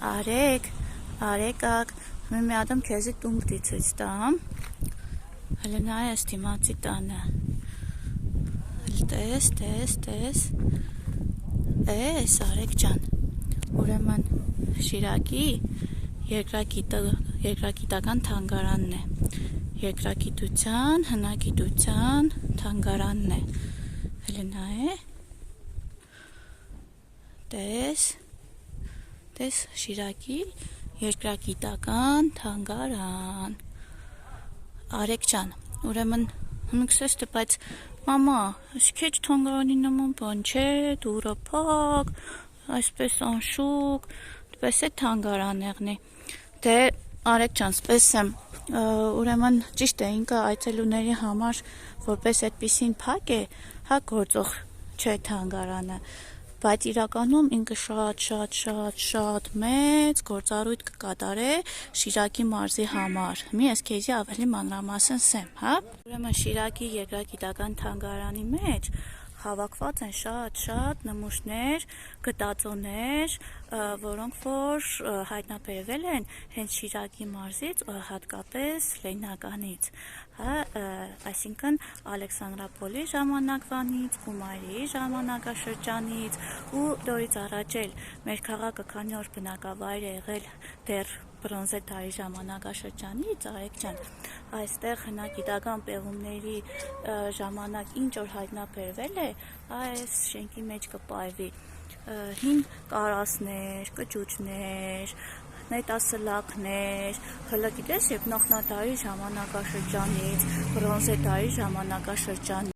Արեկակ, մի ադամ քեզի տուն պիտի ցույց տամ։ Հələ նայ այս դիմացի տանը։ Տես, Արեկ ջան։ Ուրեմն Շիրակի երկրագիտական թանգարանն է։ Երկրագիտության, հնագիտության թանգարանն է։ Հələ նայ։ Տես Շիրակի երկրագիտական թանգարան։ Արեկ ջան, ուրեմն հնքսես դե բայց մամա, քեջ թանգարանի նման բան չէ, դուռը փակ, այսպես անշուք, դպես է թանգարան եղնի։ Դե Արեկ ջան, սպես եմ, ուրեմն ճիշտ է ինքը այցելուների համար որպես այդպիսին փակ է, հա գործող չէ թանգարանը, բայց իրականում ինքը շատ մեծ գործառույթ կկատարե Շիրակի մարզի համար։ Մի ես քեզի ավելի մանրամասն ասեմ, հա։ Ուրեմն Շիրակի երկրագիտական թանգարանի մեջ հավաքված են շատ նմուշներ, գտածոներ, որոնք որ հայտնաբերվել են հենց Շիրակի մարզից, հատկապես Լեննականից, հա, այսինքն Ալեքսանդրապոլի ժամանակվանից, Կումայրի ժամանակաշրջանից ու դորից առաջ էլ մեր քաղաքը քանի օր բնակավայր է եղել դեռ բրոնզե դարի ժամանակաշրջանից, Արեկ ջան, այստեղ հնագիտական պեղումների ժամանակ ինչ որ հայտնաբերվել է, այս շենքի մեջ կպայվի հին կարասներ, կճուճներ, նետասլակներ, հələ գիտես երբ նախնադարի ժամանակաշրջանից, բրոնզե դարի ժամանակաշրջանից